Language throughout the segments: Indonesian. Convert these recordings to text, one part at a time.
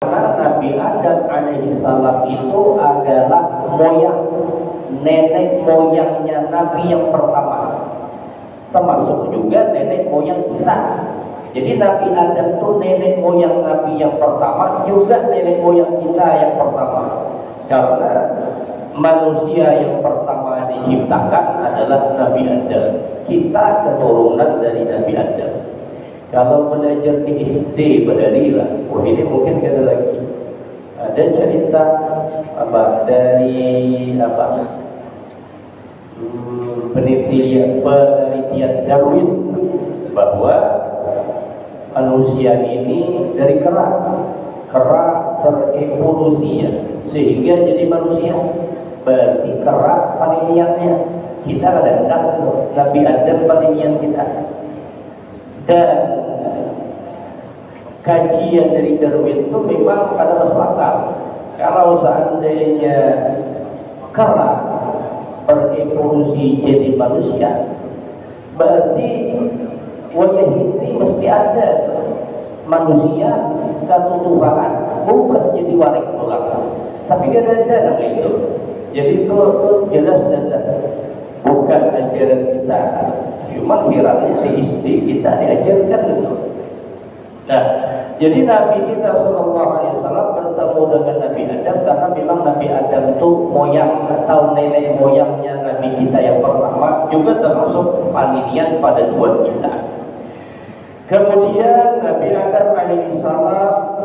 Karena Nabi Adam alaihi salam itu adalah nenek moyangnya Nabi yang pertama, termasuk juga nenek moyang kita. Jadi Nabi Adam itu nenek moyang Nabi yang pertama, juga nenek moyang kita yang pertama. Karena manusia yang pertama diciptakan adalah Nabi Adam. Kita keturunan dari Nabi Adam. Kalau belajar di SD Badarilah, ini mungkin ada lagi. Ada cerita dari penelitian Darwin bahwa manusia ini dari kera terevolusi ya, sehingga jadi manusia. Berarti kera penelitiannya, kita kadang-kadang Nabi Adam penelitian kita. Dan kajian dari Darwin itu memang ada masuk akal. Kalau seandainya kera berevolusi jadi manusia, berarti wajah ini mesti ada manusia ketutupan berubah jadi warik pulang. Tapi kadang-kadang itu, jadi itu jelas dan bukan ajaran kita. Cuma kiranya di SD kita diajarkan itu. Nah, jadi Nabi kita Sallallahu Alaihi Wasallam bertemu dengan Nabi Adam karena memang Nabi Adam itu moyang atau nenek moyangnya Nabi kita yang pertama, juga termasuk panitian pada Tuhan kita. Kemudian Nabi Adam alaihi salam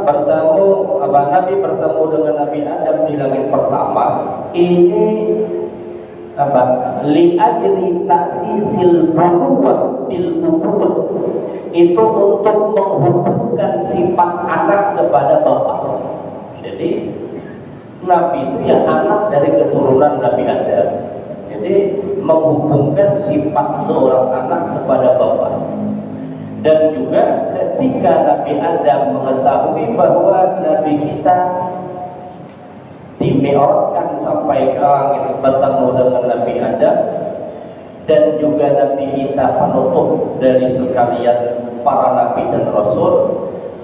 Nabi bertemu dengan Nabi Adam di langit pertama. Ini li'ajri taksisil bunuwah bil ubuwah, itu untuk menghubungkan sifat anak kepada bapak. Jadi Nabi itu ya anak dari keturunan Nabi Adam. Jadi menghubungkan sifat seorang anak kepada bapak. Dan juga ketika Nabi Adam mengetahui bahwa Nabi kita dimi'rajkan sampai ke langit bertemu dengan Nabi Adam, dan juga Nabi kita penutup dari sekalian para Nabi dan Rasul,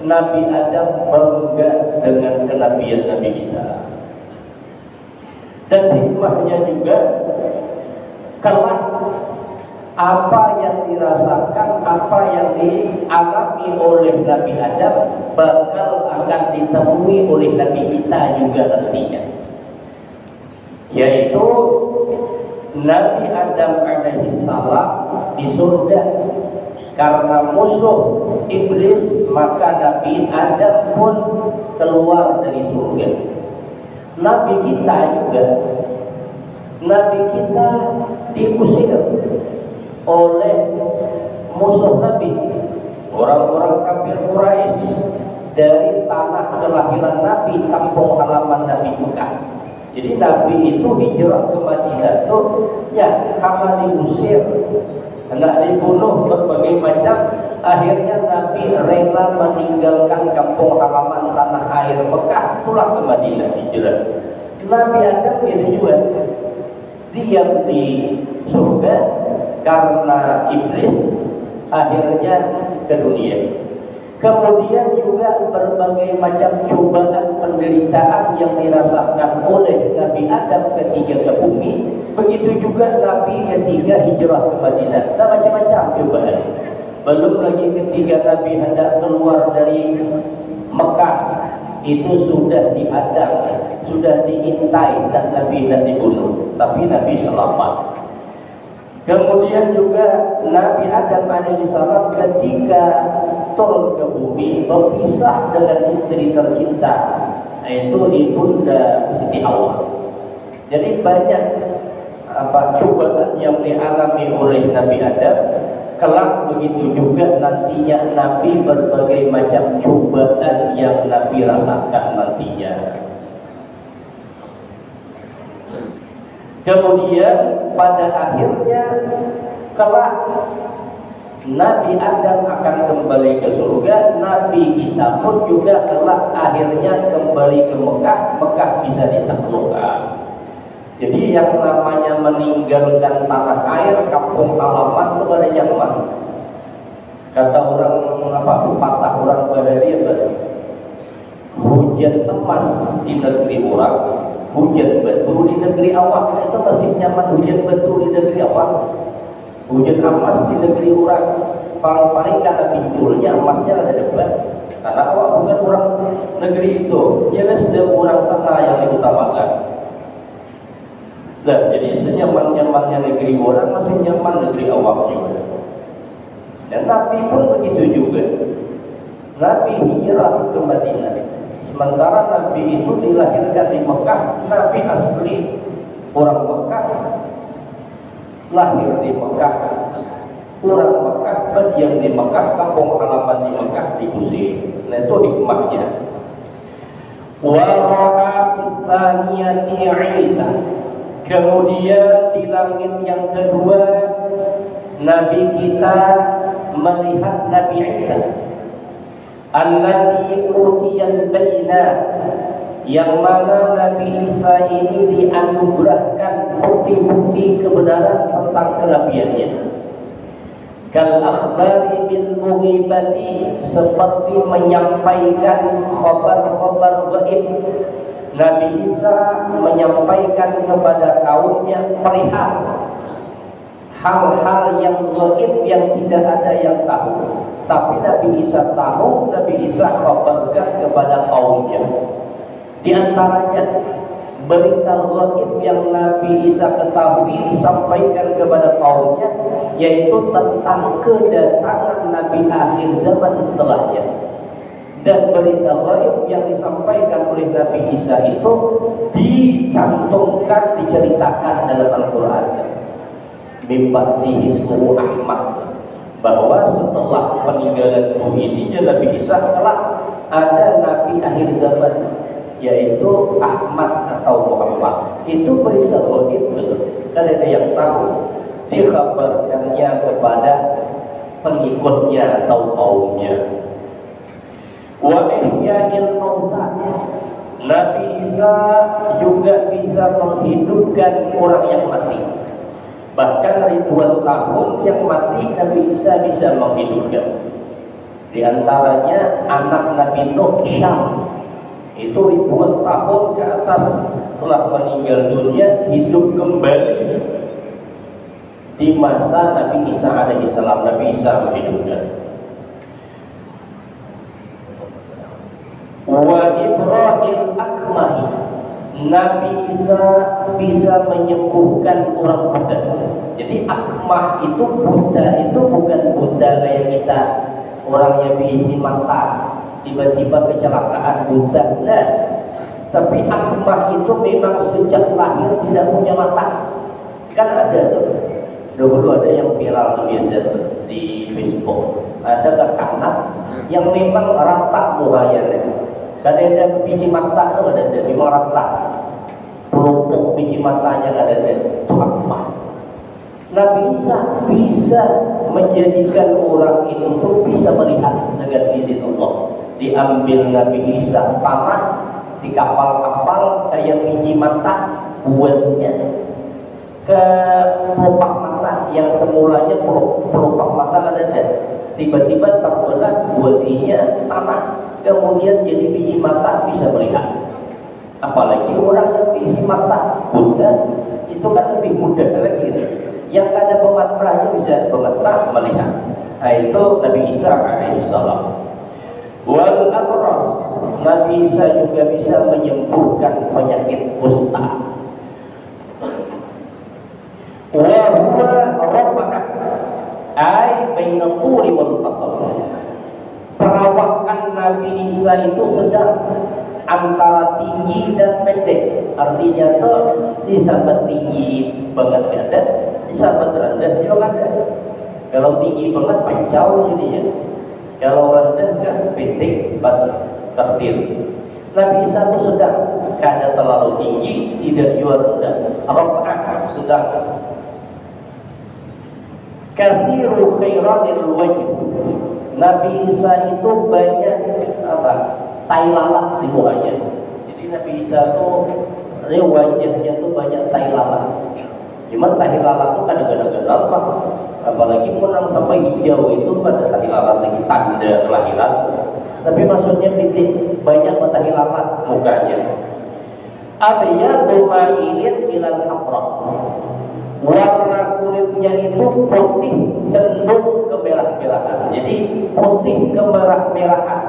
Nabi Adam bangga dengan kenabian Nabi kita. Dan hikmahnya juga kelak apa yang dirasakan, apa yang dialami oleh Nabi Adam bakal akan ditemui oleh Nabi kita juga nantinya, yaitu Nabi Adam alaihi salam di surga. Karena musuh iblis, maka Nabi Adam pun keluar dari surga. Nabi kita juga, Nabi kita diusir oleh musuh Nabi, orang-orang kafir Quraisy, dari tanah kelahiran Nabi, kampung halaman Nabi Mekah. Jadi Nabi itu hijrah ke Madinah tuh ya karena diusir, hendak dibunuh berbagai macam. Akhirnya Nabi rela meninggalkan kampung halaman tanah air Mekah, pulang ke Madinah hijrah. Nabi Adam itu juga diam di surga karena iblis, akhirnya ke dunia. Kemudian juga berbagai macam cobaan penderitaan yang dirasakan oleh Nabi Adam ketika ke bumi. Begitu juga Nabi ketika hijrah ke Madinah, dan macam-macam cobaan. Belum lagi ketika Nabi hendak keluar dari Mekah, itu sudah dihadang, sudah diintai, dan Nabi hendak dibunuh, tapi Nabi selamat. Kemudian juga Nabi Adam alaihissalam ketika turun ke bumi berpisah dengan istri tercinta, yaitu ibunda Siti Hawa. Jadi banyak cobaan yang dialami oleh Nabi Adam. Kelak begitu juga nantinya Nabi, berbagai macam cobaan yang Nabi rasakan nantinya. Kemudian pada akhirnya kelak Nabi Adam akan kembali ke surga, Nabi kita pun juga kelak akhirnya kembali ke Mekah, Mekah bisa ditaklukkan. Jadi yang namanya meninggalkan tanah air, kampung halaman itu ada nyaman. Kata orang pepatah orang Badari, hujan hujan emas di negeri orang, hujan batu di negeri awak. Itu masih nyaman hujan batu di negeri awak, hujan emas di negeri orang. Paling-paling kata pinculnya emasnya ada depan, karena awak bukan orang negeri itu, jelas dia orang sana yang diutamakan. Nah, jadi senyaman-nyamannya negeri orang masih nyaman negeri awak juga. Dan Nabi pun begitu juga. Nabi hijrah ke Madinah. Sementara Nabi itu dilahirkan di Mekah. Nabi asli orang Mekah, lahir di Mekah, orang Mekah, berdiam di Mekah, kampung halaman di Mekah diusir. Nah, itu hikmahnya. Wa ra'a bisaniyati Isa. Kemudian di langit yang kedua, Nabi kita melihat Nabi Isa, alladzi utiyal bayinat, yang mana Nabi Isa ini dianugerahkan bukti-bukti kebenaran tentang kenabiannya. Kal akhbari bil mughibati, seperti menyampaikan khabar-khabar gaib. Nabi Isa menyampaikan kepada kaumnya perihal hal-hal yang gaib yang tidak ada yang tahu. Tapi Nabi Isa tahu, Nabi Isa khabarkan kepada kaumnya. Di antaranya berita gaib yang Nabi Isa ketahui disampaikan kepada kaumnya, yaitu tentang kedatangan Nabi akhir zaman setelahnya. Dan berita gaib yang disampaikan oleh Nabi Isa itu dicantumkan, diceritakan dalam Al-Quran. Mimpi ismu Ahmad, bahwa setelah peninggalan bumi ini Nabi Isa telah ada Nabi akhir zaman, yaitu Ahmad atau Muhammad. Itu berita gaib, betul. Dan ada yang tahu, dikabarkannya kepada pengikutnya atau kaumnya. Wa ihya'il mauta, Nabi Isa juga bisa menghidupkan orang yang mati. Bahkan ribuan tahun yang mati Nabi Isa bisa menghidupkan. Di antaranya anak Nabi Nuh, Syam, itu ribuan tahun ke atas telah meninggal dunia, hidup kembali di masa Nabi Isa alaihi salam. Nabi Isa menghidupkan. Wa Ibrahim akmahi, Nabi Isa bisa menyembuhkan orang buta. Jadi akmah itu buta, itu bukan buta kayak kita orang yang diisi mata tiba-tiba kecelakaan buta. Nah, tapi akmah itu memang sejak lahir tidak punya mata. Kan ada tuh, dulu ada yang viral tuh biasa di Facebook. Ada anak yang memang rata mukanya. Kadang ada biji mata itu ada memang rata, pelupuk biji matanya ada itu akmah. Nabi Isa bisa menjadikan orang itu pun bisa melihat dengan izin Allah. Diambil Nabi Isa panah di kapal-kapal kayak biji mata, buatnya ke pelupak mata yang semulanya pelupak mata ada, tiba-tiba terbelah buatinya tanah, kemudian jadi biji mata bisa melihat. Apalagi orang yang diisi mata buta itu kan lebih mudah lagi. Yang ada pematranya bisa pematra melihat. Nah, itu Nabi Isa alaihissalam. Wal abras, Nabi Isa juga bisa menyembuhkan penyakit kusta. Wa huwa rabba'ah ay bainal tuli wal qasr. Perawakan Nabi Isa itu sedang antara tinggi dan pendek. Artinya tuh di sahabat tinggi banget ada, di sahabat rendah juga ada. Kalau tinggi banget pancau jadinya, kalau rendah kan pendek banget tertil. Nabi Isa itu sedang, kada terlalu tinggi, tidak juga rendah. Rafa'ah sedang. Kasiru khairatil wajh, Nabi Isa itu banyak apa? Tai lalat di mukanya. Jadi Nabi Isa itu wajahnya tuh banyak tai lalat. Cuman tai lalat itu kadang-kadang nampak, apalagi menang sampai hijau itu pada tai lalat lagi tanda kelahiran. Tapi maksudnya titik banyak tai lalat. mukanya. Abyadu ma'ilin ilal hamra, warna kulitnya itu putih cenderung kemerah-merahan. Jadi putih kemerah-merahan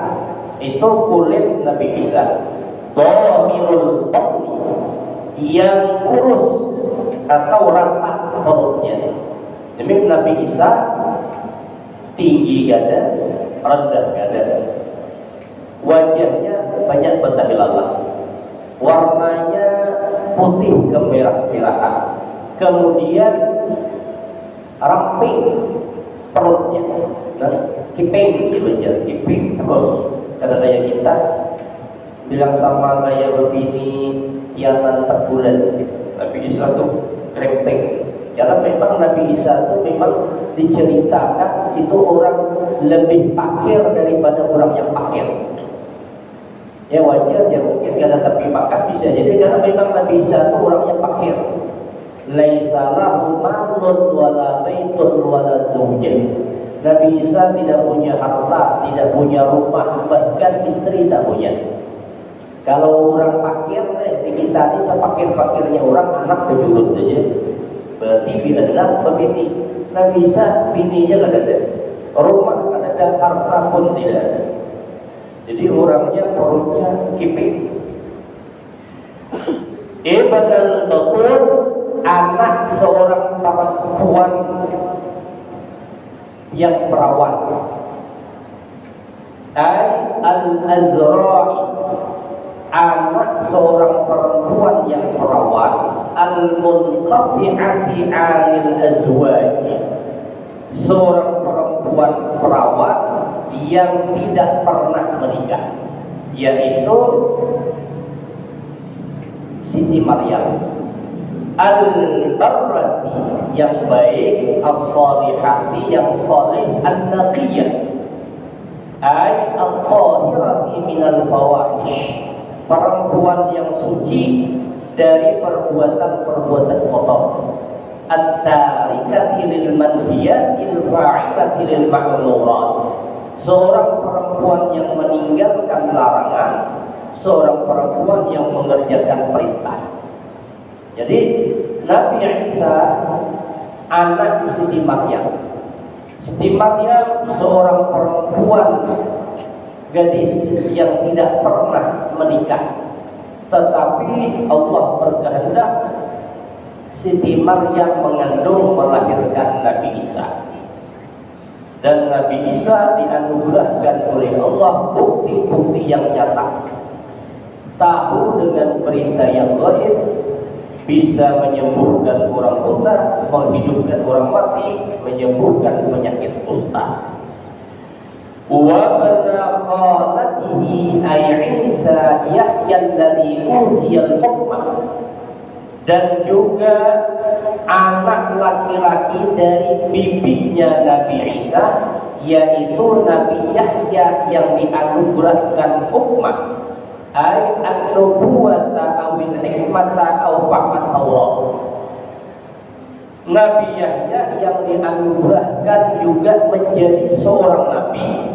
itu kulit Nabi Isa. Dhamirul batni, yang kurus atau rata perutnya. Demi Nabi Isa tinggi gada, rendah gada. Wajahnya banyak bentahilallah, warnanya putih kemerah-merahan. Kemudian ramping perutnya, kiping gitu aja, kiping terus. Kata kayak kita bilang sama kayak begini, kianan 4 bulan. Nabi Isa tuh krempeng. Karena memang Nabi Isa itu memang diceritakan itu orang lebih fakir daripada orang yang fakir. Ya wajar ya, mungkin karena tapi makan bisa jadi karena memang Nabi Isa itu orang yang fakir. Laisa lahu malun wala baitun wala zawjah. Nabi Isa tidak punya harta, tidak punya rumah, bahkan istri tak punya. Kalau orang fakir, di kita ini sepakir-fakirnya orang, anak berjurut saja. Berarti bila anak berbini. Nabi Isa bininya tidak ada, rumah tidak ada, harta pun tidak ada. Jadi orangnya perutnya kiping. Ibn al-Batur, anak seorang perempuan yang perawan. Al-Azra'i, anak seorang perempuan yang perawan. Al-Munqati'ati 'anil azwaj, seorang perempuan perawan yang tidak pernah menikah, yaitu Siti Maryam. Al-Barrati, yang baik, As-Salihati, yang saleh, An-Naqiyah, ay Al-Tahirati minal fawahish, perempuan yang suci dari perbuatan-perbuatan kotor. At-tarikati lil manhiyatil fa'ilati lil ma'murat, seorang perempuan yang meninggalkan larangan, seorang perempuan yang mengerjakan perintah. Jadi Nabi Isa anak Siti Maryam. Siti Maryam seorang perempuan gadis yang tidak pernah menikah, tetapi Allah berkehendak Siti Maryam mengandung melahirkan Nabi Isa. Dan Nabi Isa dianugerahkan oleh Allah bukti-bukti yang nyata. Tahu dengan berita yang gaib, bisa menyembuhkan orang buta, menghidupkan orang mati, menyembuhkan penyakit kusta. Wa bana khalatihi ay Isa Yahya alladhi utiyal hukma, dan juga anak laki-laki dari bibinya Nabi Isa, yaitu Nabi Yahya yang dianugerahkan hukmah, ay an-nubuwata awil hikmata aw fahmat Allah. Nabi Yahya yang dianugerahkan juga menjadi seorang nabi,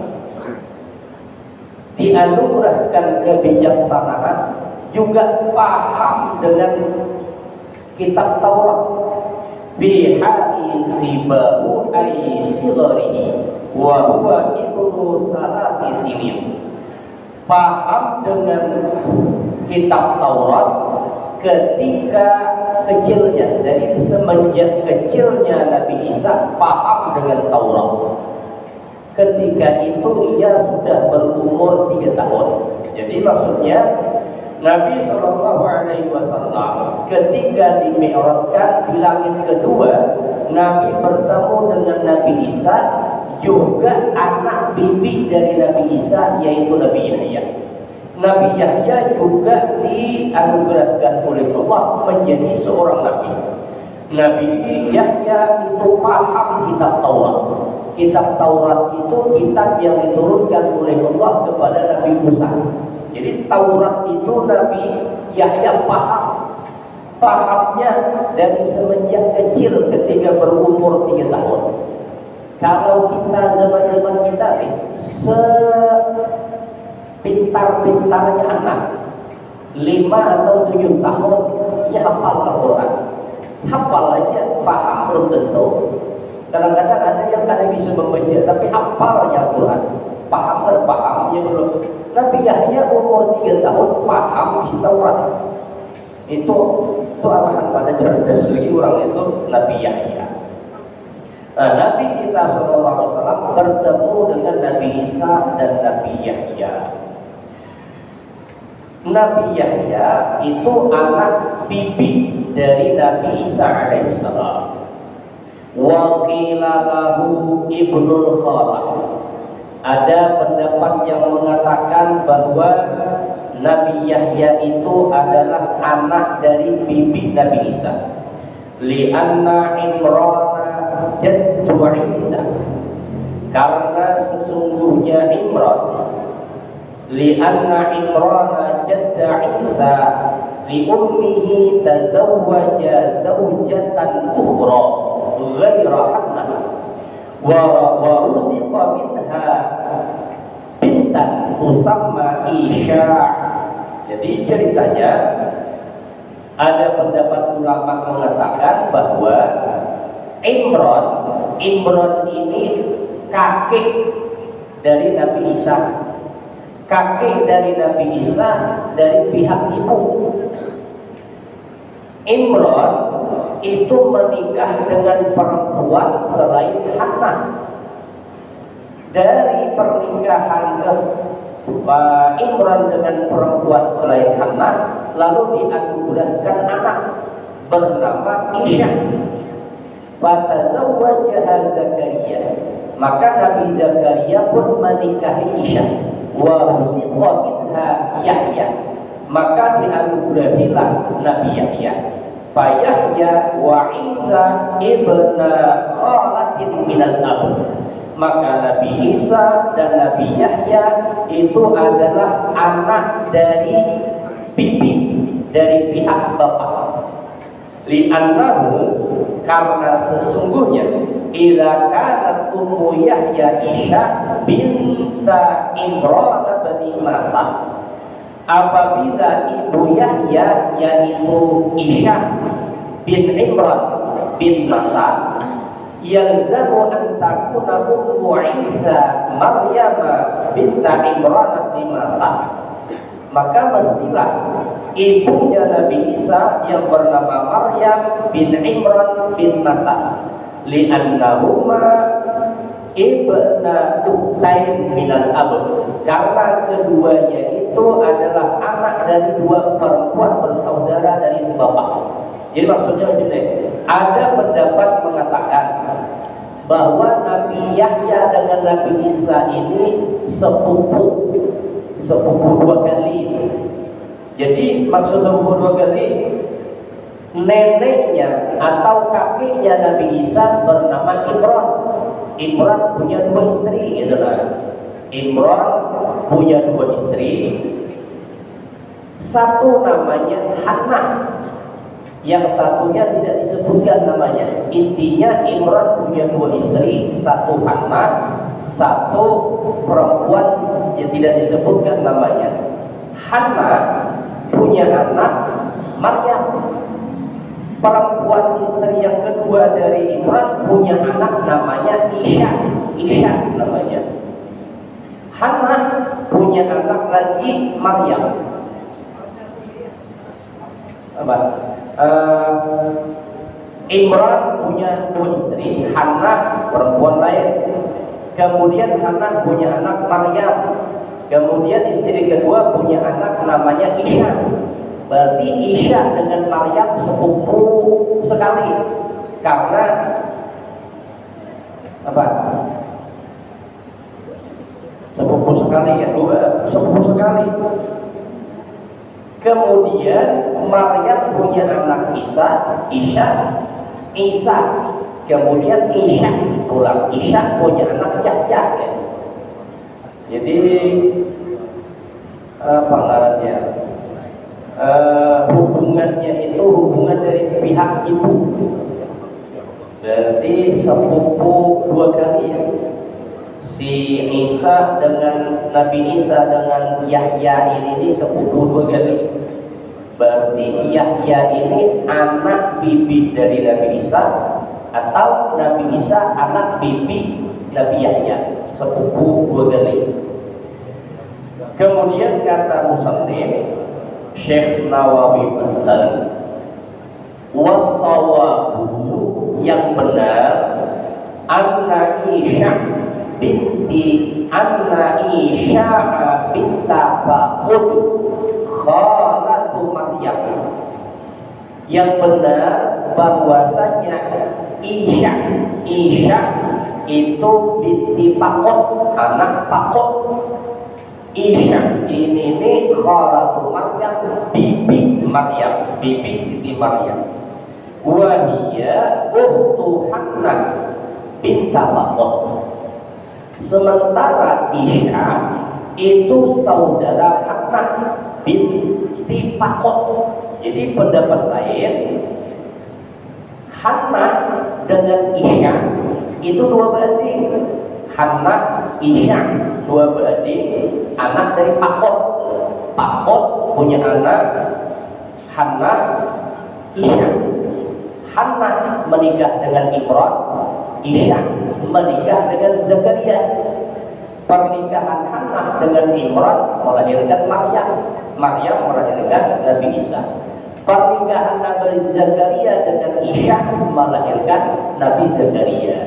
dianugerahkan kebijaksanaan, juga paham dengan kitab Taurat. Bihari sibahu ay sigarihi wa huwa ibnu salati sinin, paham dengan kitab Taurat ketika kecilnya. Dari semenjak kecilnya Nabi Isa paham dengan Taurat. Ketika itu ia sudah berumur 3 tahun. Jadi maksudnya Nabi SAW ketika dimi'rajkan di langit kedua, Nabi bertemu dengan Nabi Isa, juga anak bibi dari Nabi Isa, yaitu Nabi Yahya. Nabi Yahya juga dianugerahkan oleh Allah menjadi seorang nabi. Nabi Yahya itu paham kitab Taurat. Kitab Taurat itu kitab yang diturunkan oleh Allah kepada Nabi Musa. Jadi Taurat itu Nabi Yahya paham. Pahamnya dari semenjak kecil ketika berumur 3 tahun. Kalau kita zaman-zaman kita nih, sepintar-pintarnya anak, 5 atau 7 tahun dia hafal Al-Quran. Hafal aja, paham belum tentu. Kadang-kadang ada yang kadang bisa membaca tapi hafalnya Al-Quran, pahamnya belum. Nabi Yahya umur 3 tahun paham isi Taurat. Itu arahan pada cerdas lagi orang itu Nabi Yahya. Nah, Nabi kita SAW bertemu dengan Nabi Isa dan Nabi Yahya. Nabi Yahya itu anak bibi dari Nabi Isa alaihissalam. Wa qila lahu ibnul khalah. Ada pendapat yang mengatakan bahwa Nabi Yahya itu adalah anak dari bibi Nabi Isa. Li'anna Imran jaddu Isa. Karena sesungguhnya Imran, li'anna Imran jadda Isa li ummihi tazawwaja zawjatan ukhra ghaira Hannah wa ruziqa minha bintan tusamma Isha. Jadi ceritanya ada pendapat ulama mengatakan bahwa Imran ini kakek dari Nabi Isa. Kakek dari Nabi Isa dari pihak ibu. Imran itu menikah dengan perempuan selain Hannah. Dari pernikahan Imran dengan perempuan selain Hannah, lalu dianugerahkan anak bernama Isha. Fatazawwajaha Zakaria. Maka Nabi Zakaria pun menikahi Isha. Wa ruziqa minha Yahya. Maka dianugerahilah Nabi Yahya. Fa Yahya wa Isa ibna khalatin minal ab. Maka Nabi Isa dan Nabi Yahya itu adalah anak dari bibi, dari pihak bapak. Li'annahu, karena sesungguhnya idza kanat ummu Yahya Isha binta Imran bin Masa. Apabila ibu Yahya yaitu Isha bin Imran bin Masa, yalzamu an takuna ummu Isa Maryam binta Imran bin Masa. Maka mestilah ibunya Nabi Isa yang bernama Maryam bin Imran bin Masa. Li'annahuma ibna ukhtain minal ab. Karena keduanya itu adalah anak dari dua perempuan bersaudara dari sebapak. Jadi maksudnya begini, ada pendapat mengatakan bahwa Nabi Yahya dengan Nabi Isa ini sepupu dua kali. Jadi maksud sepupu dua kali, neneknya atau kakeknya Nabi Isa bernama Imran. Imran punya 2 istri, gitu kan? Imran punya 2 istri. Satu namanya Hannah, yang satunya tidak disebutkan namanya. Intinya Imran punya 2 istri, satu Hannah, satu perempuan yang tidak disebutkan namanya. Hannah punya anak Maryam. Perempuan istri yang kedua dari Imran punya anak namanya Isha namanya. Hannah punya anak lagi Maryam. Imran punya 2 istri, Hannah perempuan lain. Kemudian Hannah punya anak Maryam. Kemudian istri kedua punya anak namanya Isha. Berarti Isha dengan Maryam sepupu sekali. Karena apa? Sepupu sekali ya, sepupu sekali. Kemudian Maryam punya anak Isa. Kemudian Isha pulang. Isha punya anak Yahya. Jadi apa ngarannya? Hubungannya itu hubungan dari pihak ibu. Berarti sepupu 2 kali ya. Si Isa dengan Nabi Isa dengan Yahya ini sepupu 2 kali. Berarti Yahya ini anak bibi dari Nabi Isa, atau Nabi Isa anak bibi Nabi Yahya, sepupu dua kali. Kemudian kata musannif Syekh Nawawi Banten, wassawabu, yang benar, anna Isya binta Faqud khalatu Maryam. Yang benar bahwasanya Isya itu binti Faqud, anak Faqud. Isya ini khalatu Maryam, bibi Maryam, bibi Siti Maryam. Wa hiya ukhtu Hannah binta Faqud. Sementara Isya itu saudara Hannah binti Faqud. Jadi pendapat lain, Hannah dengan Isya itu dua beradik. Hannah, Isya, dua beradik, anak dari Faqud. Faqud punya anak Hannah, Isya. Hannah menikah dengan Imran, Isya menikah dengan Zakaria. Pernikahan Hannah dengan Imran melahirkan Maryam, Maryam melahirkan Nabi Isa. Pernikahan Nabi Zakaria dengan Isya melahirkan Nabi Zakaria.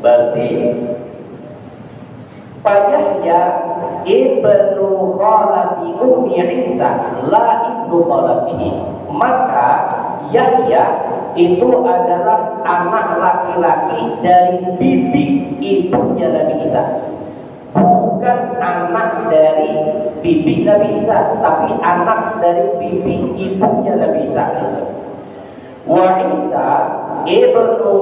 Berarti Yahya ibnu khalati ummi Isa, la ibnu khalatihi. Maka Yahya itu adalah anak laki-laki dari bibi ibunya Nabi Isa, bukan anak dari bibi Nabi Isa, tapi anak dari bibi ibunya Nabi Isa. Wa Isa ibnu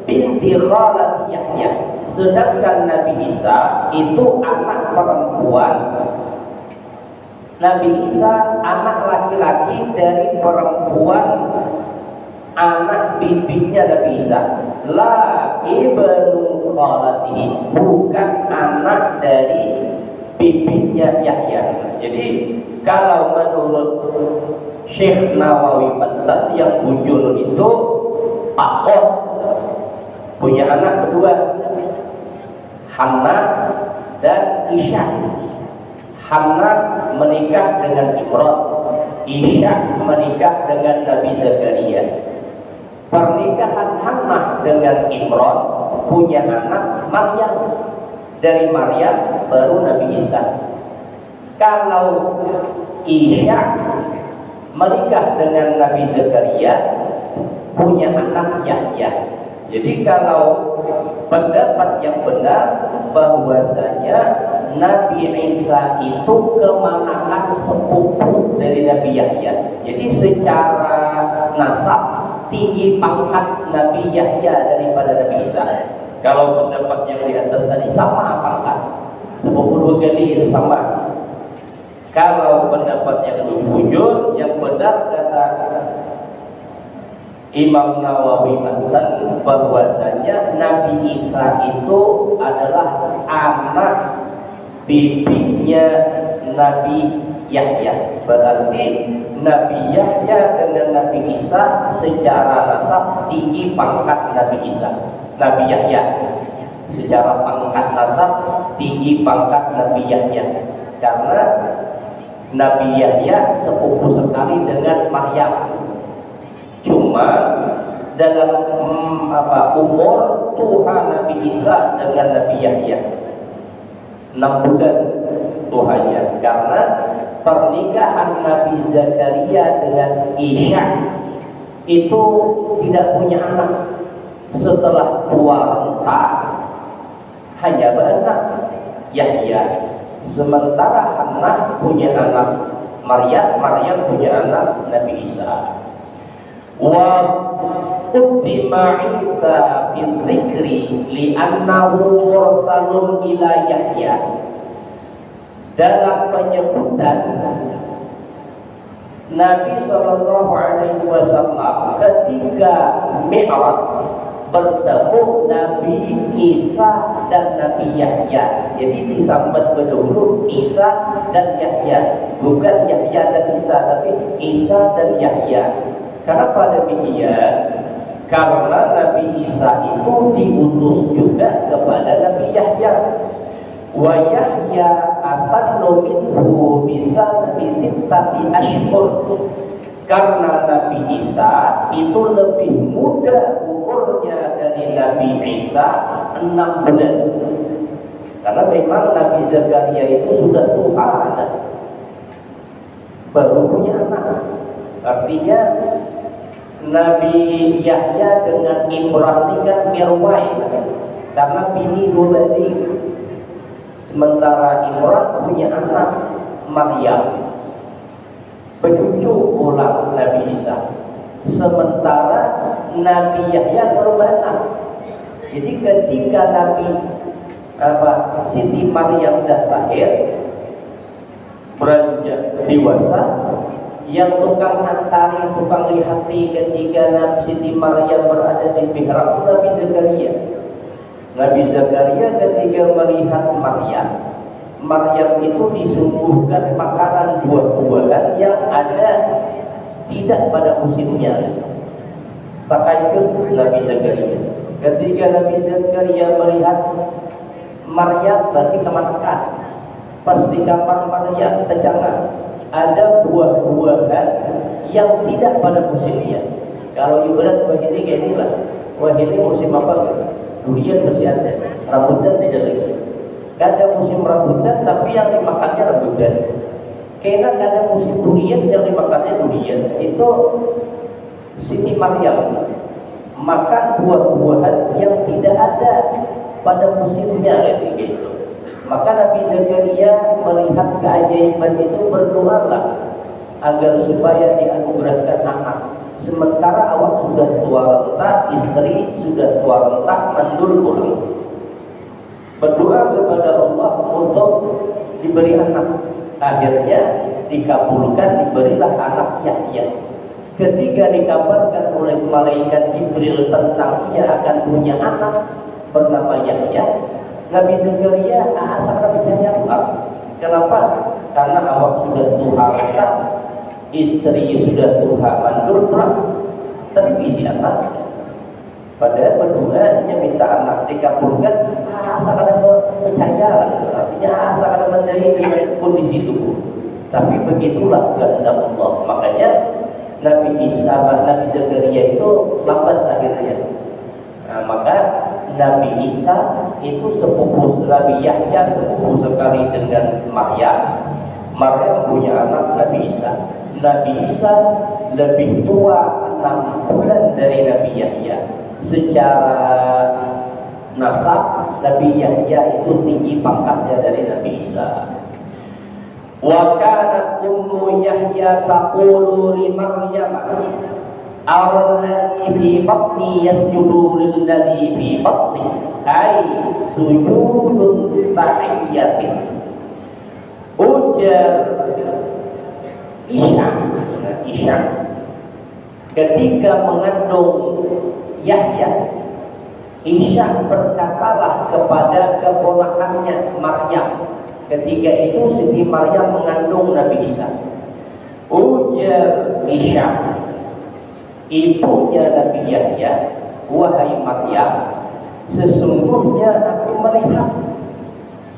binti khalati Yahya, sedangkan Nabi Isa itu anak perempuan Nabi Isa, anak laki-laki dari perempuan anak bibinya Nabi Isa, la ibnu khalatihi, bukan anak dari bibinya Yahya. Jadi kalau menurut Syekh Nawawi Banten, yang bujur itu Faqud punya anak kedua, Hannah dan Isya. Hannah menikah dengan Imran, Isya menikah dengan Nabi Zakaria. Pernikahan Hannah dengan Imran punya anak Maryam. Dari Maryam baru Nabi Isa. Kalau Isya menikah dengan Nabi Zakaria punya anak Yahya. Jadi kalau pendapat yang benar bahwasanya Nabi Isa itu kemanakan sepupu dari Nabi Yahya. Jadi secara nasab tinggi pangkat Nabi Yahya daripada Nabi Isa. Kalau pendapat yang di atas tadi sama pangkat, sepupu dua kali itu sama. Kalau pendapat yang jujur, yang benar kata Imam Nawawi Banten bahwasanya Nabi Isa itu adalah anak bibinya Nabi Yahya. Berarti Nabi Yahya dengan Nabi Isa secara nasab tinggi pangkat Nabi Isa. Nabi Yahya secara pangkat nasab tinggi pangkat Nabi Yahya, karena Nabi Yahya sepupu sekali dengan Maryam. Cuma dalam umur Tuhan Nabi Isa dengan Nabi Yahya 6 bulan Tuhannya, karena pernikahan Nabi Zakaria dengan Isya itu tidak punya anak. Setelah tua renta hanya beranak Yahya. Sementara Hannah punya anak Maryam, Maryam punya anak Nabi Isa. Wa utima Isa bin Zikri li'annahu mursalun ila Yahya. Dalam penyebutan Nabi SAW ketika Mi'raj bertemu Nabi Isa dan Nabi Yahya. Jadi disambat dahulu Isa dan Yahya, bukan Yahya dan Isa, tapi Isa dan Yahya. Kenapa demikian? Karena Nabi Isa itu diutus juga kepada Nabi Yahya. Wa Yahya asannu minhu bisa bisittati ashhur. Karena Nabi Isa itu lebih muda umurnya dari Nabi Isa 6 bulan. Karena memang Nabi Zakaria itu sudah tua, baru punya anak. Artinya Nabi Yahya dengan Imran ini kan mirwai, karena bini dua tadi. Sementara Imran punya anak Maryam, pencucu ulang Nabi Isa. Sementara Nabi Yahya baru beranak. Jadi ketika Siti Maryam dah lahir, beranjak dewasa, yang tukang antari, tukang lihati ketika Siti Maryam berada di mihrab Nabi Zakaria. Nabi Zakaria ketika melihat Maryam itu disuguhkan makanan buah-buahan yang ada tidak pada musimnya. Takayun Nabi Zakaria. Ketika Nabi Zakaria melihat Maryam berarti kemanakan. Pas di kamar Maryam terjangan ada buah-buahan yang tidak pada musimnya. Kalau ibarat begini kayak inilah. Wah ini musim apa? Durian masih ada, rambutan tidak lagi. Ada musim rambutan, tapi yang dimakannya rambutan. Karena ada musim durian, yang dimakannya durian. Itu Siti Maryam makan buah-buahan yang tidak ada pada musimnya, gitu. Maka Nabi Zakaria melihat keajaiban itu, berdoalah agar supaya dianugerahkan anak. Sementara awak sudah tua renta, istri sudah tua renta, mandul pulang. Berdoa kepada Allah untuk diberi anak. Akhirnya dikabulkan, diberilah anak Yahya. Ketika dikabarkan oleh malaikat Jibril tentang ia akan punya anak bernama Yahya, Nabi Zakaria sangat percaya Allah. Kenapa? Karena awak sudah tua renta, istri sudah tua mandul pulang, tapi bisi anak. Padahal berdoanya minta anak dikabulkan, sangat percaya, artinya sangat menerima kondisi itu. Tapi begitulah kehendak Allah. Makanya Nabi Zakaria itu lambat akhirnya. Maka Nabi Isa itu sepupu Nabi Yahya, sepupu sekali dengan Maryam. Maryam punya anak Nabi Isa. Nabi Isa lebih tua 6 bulan dari Nabi Yahya. Secara nasab Nabi Yahya itu tinggi pangkatnya dari Nabi Isa. Wa kanat ummu Yahya taqulu li Maryam arlani fi batni yasjudu lilladhi fi batni ay sujudun tahiyyatin. Ujar Isya ketika mengandung Yahya, Isya berkatalah kepada keponakannya Maryam. Ketika itu Siti Maryam mengandung Nabi Isa. Ujar Isya, ibunya Nabi Yahya, wahai Maryam, sesungguhnya aku melihat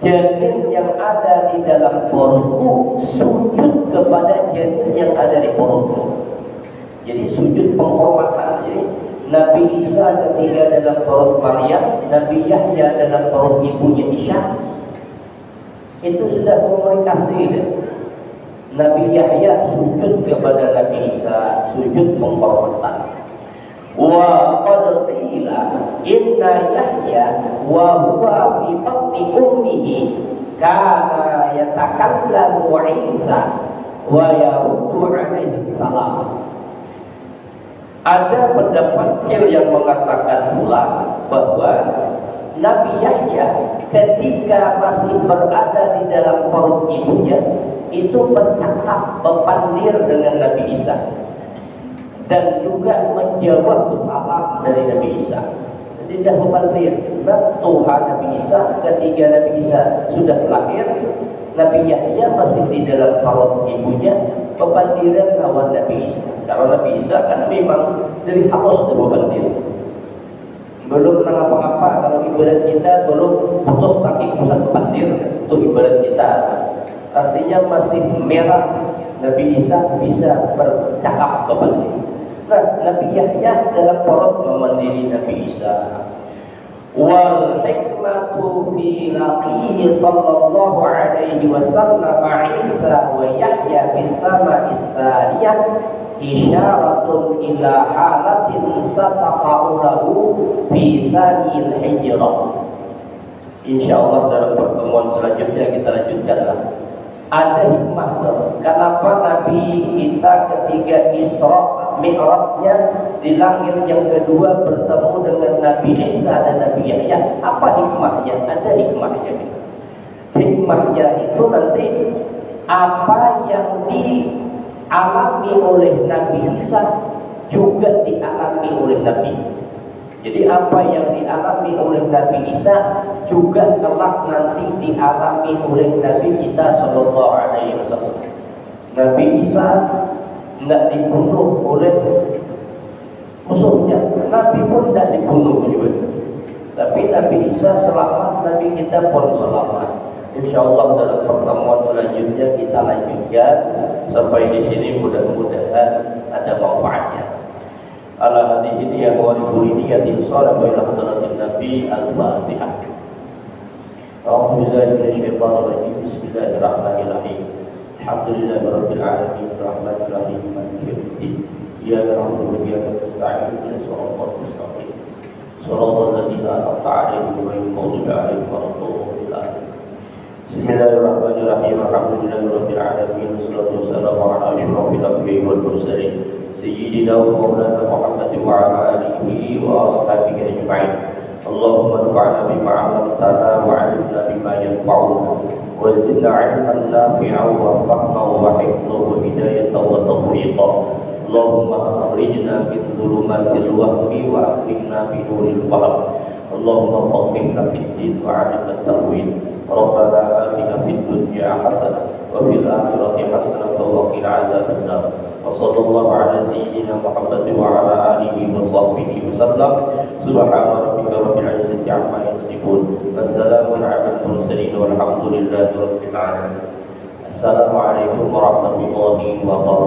janin yang ada di dalam perutku sujud kepada janin yang ada di perutku. Jadi sujud penghormatan. Jadi Nabi Isa ketika dalam perut Maryam, Nabi Yahya dalam perut ibunya Isya, itu sudah komunikasi. Nabi Yahya sujud kepada Nabi Isa, sujud penghormatan. Wa qad qila inna Yahya wa huwa fi batni ummihi kana yatakallamu Isa wa yaruddu alaihi salam. Ada pendapat yang mengatakan pula bahwa Nabi Yahya ketika masih berada di dalam perut ibunya itu bercakap, berpandir dengan Nabi Isa dan juga menjawab salam dari Nabi Isa. tidak memandir. Sebab Tuhan Nabi Isa ketika Nabi Isa sudah lahir, Nabi Yahya masih di dalam perut ibunya, pemandiran lawan Nabi Isa. Kalau Nabi Isa kan memang dari halus dari pemandir. Belum pernah apa-apa kalau ibarat kita belum putus kaki pusat pemandir, itu ibarat kita. Artinya masih merah. Nabi Isa bisa bercakap pemandir. Nah, Nabi Yahya dalam perut memandiri Nabi Isa. Wal hikmatu fi laqihi sallallahu alaihi wasallam Isa wa Yahya bis sama'is saniyah isyaratun ila halatin sataqa'u lahu fi sanil hijrah. Insyaallah dalam pertemuan selanjutnya kita lanjutkanlah. Ada hikmah kenapa Nabi kita ketika Isra Mi'rajnya di langit yang kedua bertemu dengan Nabi Isa dan Nabi Yahya. Apa hikmahnya? Ada hikmahnya. Hikmahnya itu nanti apa yang dialami oleh Nabi Isa juga dialami oleh Nabi. Jadi apa yang dialami oleh Nabi Isa juga kelak nanti dialami oleh Nabi kita Sallallahu Alaihi Wasallam. Nabi Isa tidak dibunuh oleh musuhnya, Nabi pun tidak dibunuh juga. Tapi Nabi Isa selamat, Nabi kita pun selamat. Insya Allah dalam pertemuan selanjutnya kita lanjutkan sampai di sini, mudah-mudahan ada manfaatnya. Ala hadhihi ya wa niyatin salatu ila hadratin Nabi al-Fatihah. A'udzu billahi minasyaitonir rajim. Bismillahirrahmanirrahim. Alhamdulillahi rabbil alamin arrahmanir rahim maliki yaumiddin. Iyyaka na'budu wa iyyaka nasta'in ihdinas siratal mustaqim. Shiratal ladzina an'amta 'alaihim ghairil maghdubi 'alaihim waladdallin. Bismillahirrahmanirrahim. Alhamdulillahi rabbil alamin wassalatu wassalamu ala asyrofil anbiya'i wal mursalin sayyidina wa maulana Muhammadin wa ala alihi wa ashabihi ajma'in. Allahumma anfa'na bima 'allamtana wa 'allimna bima yanfa'una wa zidna 'ilman nafi'an wa fahman wa hifdhan wa hidayatan wa tawfiqan. Allahumma akhrijna min dhulumatil wahmi wa akrimna bi nuril fahm. Allahumma faqihna fid din wa 'allimna at-ta'wil. Rabbana atina fid dunya hasanah wa fil akhirati hasanah wa qina 'adzaban nar. Wa sallallahu ala sayyidina Muhammad wa ala alihi wa sahbihi wasallam. Subhana rabbika rabbil izzati amma yasifun. Wassalamun ala al-mursalin walhamdulillahi rabbil alamin. Assalamualaikum warahmatullahi wabarakatuh.